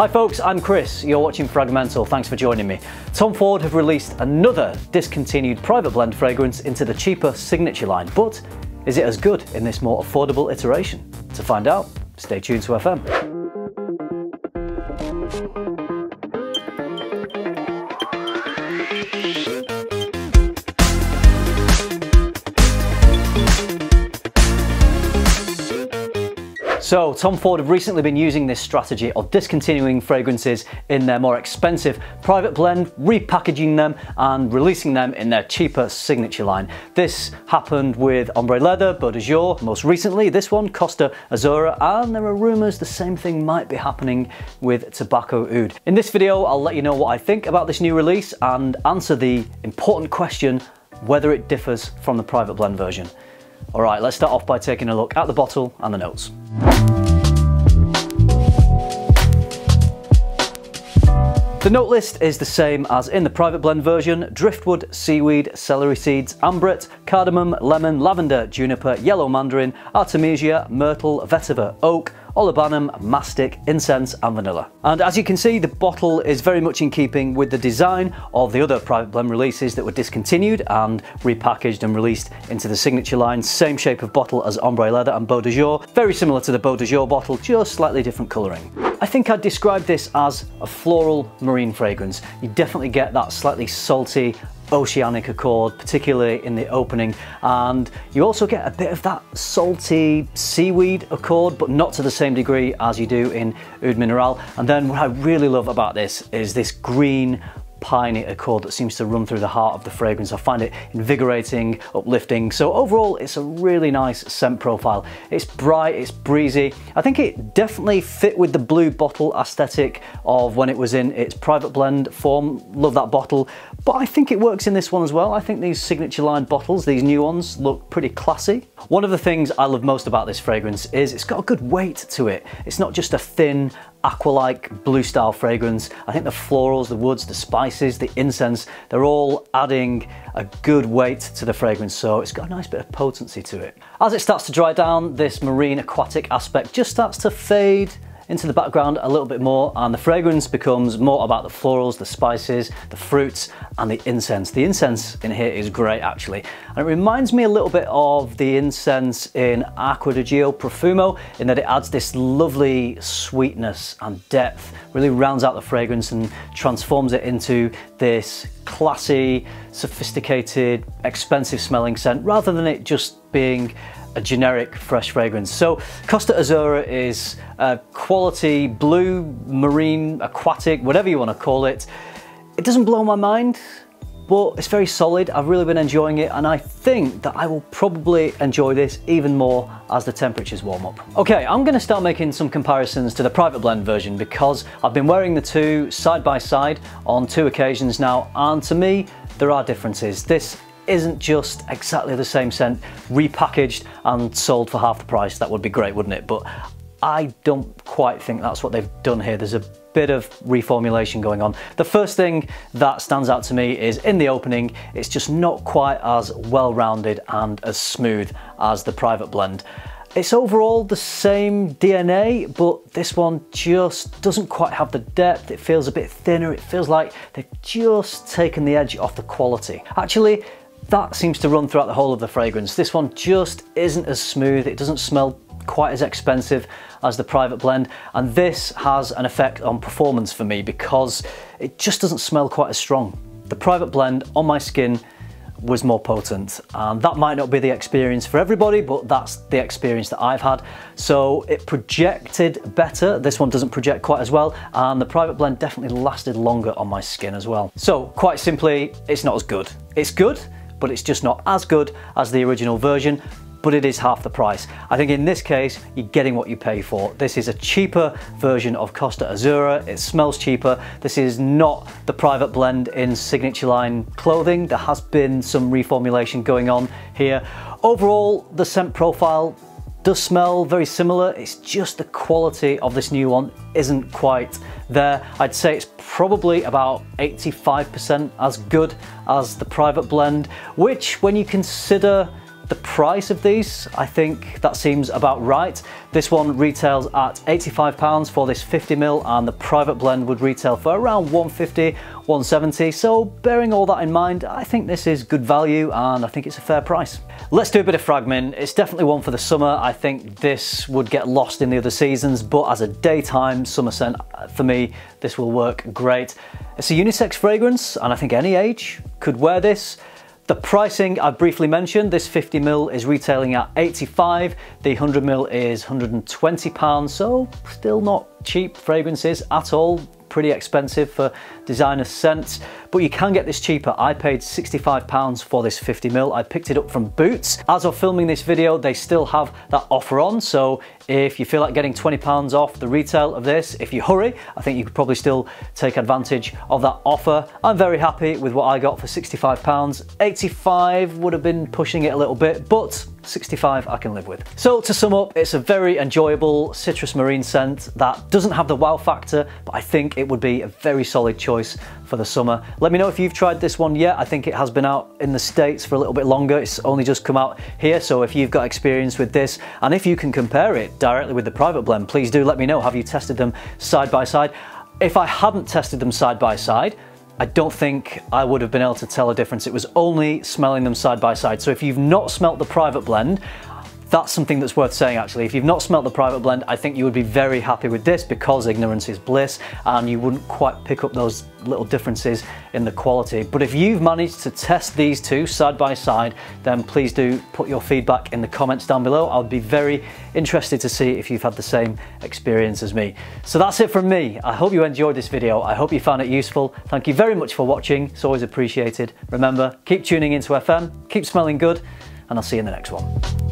Hi folks, I'm Chris, you're watching Fragmental, thanks for joining me. Tom Ford have released another discontinued private blend fragrance into the cheaper signature line, but is it as good in this more affordable iteration? To find out, stay tuned to FM. So, Tom Ford have recently been using this strategy of discontinuing fragrances in their more expensive private blend, repackaging them and releasing them in their cheaper signature line. This happened with Ombre Leather, Beau de Jour, most recently this one, Costa Azzurra, and there are rumours the same thing might be happening with Tobacco Oud. In this video, I'll let you know what I think about this new release and answer the important question whether it differs from the private blend version. Alright, let's start off by taking a look at the bottle and the notes. The note list is the same as in the private blend version: driftwood, seaweed, celery seeds, ambrette, cardamom, lemon, lavender, juniper, yellow mandarin, artemisia, myrtle, vetiver, oak, olibanum, mastic, incense and vanilla. And as you can see, the bottle is very much in keeping with the design of the other private blend releases that were discontinued and repackaged and released into the signature line. Same shape of bottle as Ombre Leather and Beau de Jour, very similar to the Beau de Jour bottle, just slightly different colouring. I think I'd describe this as a floral marine fragrance. You definitely get that slightly salty oceanic accord, particularly in the opening, and you also get a bit of that salty seaweed accord, but not to the same degree as you do in Oud Mineral. And then what I really love about this is this green piney accord that seems to run through the heart of the fragrance. I find it invigorating, uplifting. So overall, it's a really nice scent profile. It's bright, it's breezy. I think it definitely fit with the blue bottle aesthetic of when it was in its private blend form. Love that bottle, but I think it works in this one as well. I think these signature line bottles, these new ones, look pretty classy. One of the things I love most about this fragrance is it's got a good weight to it. It's not just a thin, aqua-like blue style fragrance. I think the florals, the woods, the spices, the incense, they're all adding a good weight to the fragrance, so it's got a nice bit of potency to it. As it starts to dry down, this marine aquatic aspect just starts to fade into the background a little bit more, and the fragrance becomes more about the florals, the spices, the fruits and the incense. The incense in here is great actually, and it reminds me a little bit of the incense in Acqua di Gio Profumo in that it adds this lovely sweetness and depth, really rounds out the fragrance and transforms it into this classy, sophisticated, expensive smelling scent rather than it just being a generic fresh fragrance. So Costa Azzurra is a quality blue, marine, aquatic, whatever you want to call it. It doesn't blow my mind, but it's very solid. I've really been enjoying it, and I think that I will probably enjoy this even more as the temperatures warm up. Okay, I'm going to start making some comparisons to the private blend version because I've been wearing the two side by side on 2 occasions now, and to me there are differences. This isn't just exactly the same scent repackaged and sold for half the price. That would be great, wouldn't it? But I don't quite think that's what they've done here. There's a bit of reformulation going on. The first thing that stands out to me is in the opening, it's just not quite as well-rounded and as smooth as the private blend. It's overall the same DNA, but this one just doesn't quite have the depth. It feels a bit thinner. It feels like they've just taken the edge off the quality. Actually, that seems to run throughout the whole of the fragrance. This one just isn't as smooth. It doesn't smell quite as expensive as the private blend, and this has an effect on performance for me because it just doesn't smell quite as strong. The private blend on my skin was more potent, and that might not be the experience for everybody, but that's the experience that I've had. So it projected better. This one doesn't project quite as well, and the private blend definitely lasted longer on my skin as well. So quite simply, it's not as good. It's good, but it's just not as good as the original version, but it is half the price. I think in this case, you're getting what you pay for. This is a cheaper version of Costa Azzurra. It smells cheaper. This is not the private blend in signature line clothing. There has been some reformulation going on here. Overall, the scent profile does smell very similar. It's just the quality of this new one isn't quite there. I'd say it's probably about 85% as good as the private blend, which when you consider the price of these, I think that seems about right. This one retails at £85 for this 50ml, and the private blend would retail for around £150, £170. So bearing all that in mind, I think this is good value and I think it's a fair price. Let's do a bit of Fragment. It's definitely one for the summer. I think this would get lost in the other seasons, but as a daytime summer scent, for me, this will work great. It's a unisex fragrance and I think any age could wear this. The pricing I briefly mentioned, this 50ml is retailing at £85, the 100ml is £120, so still not cheap fragrances at all. Pretty expensive for designer scents, but you can get this cheaper. I paid £65 for this 50ml. I picked it up from Boots. As of filming this video, they still have that offer on, so if you feel like getting £20 off the retail of this, if you hurry, I think you could probably still take advantage of that offer. I'm very happy with what I got for £65. 85 would have been pushing it a little bit, but 65 I can live with. So to sum up, it's a very enjoyable citrus marine scent that doesn't have the wow factor, but I think it would be a very solid choice for the summer. Let me know if you've tried this one yet. I think it has been out in the States for a little bit longer. It's only just come out here, so if you've got experience with this and if you can compare it directly with the private blend, please do let me know. Have you tested them side by side? If I hadn't tested them side by side, I don't think I would have been able to tell a difference. It was only smelling them side by side. So if you've not smelt the private blend, that's something that's worth saying actually. If you've not smelt the private blend, I think you would be very happy with this because ignorance is bliss and you wouldn't quite pick up those little differences in the quality. But if you've managed to test these two side by side, then please do put your feedback in the comments down below. I'll be very interested to see if you've had the same experience as me. So that's it from me. I hope you enjoyed this video. I hope you found it useful. Thank you very much for watching. It's always appreciated. Remember, keep tuning into FM, keep smelling good, and I'll see you in the next one.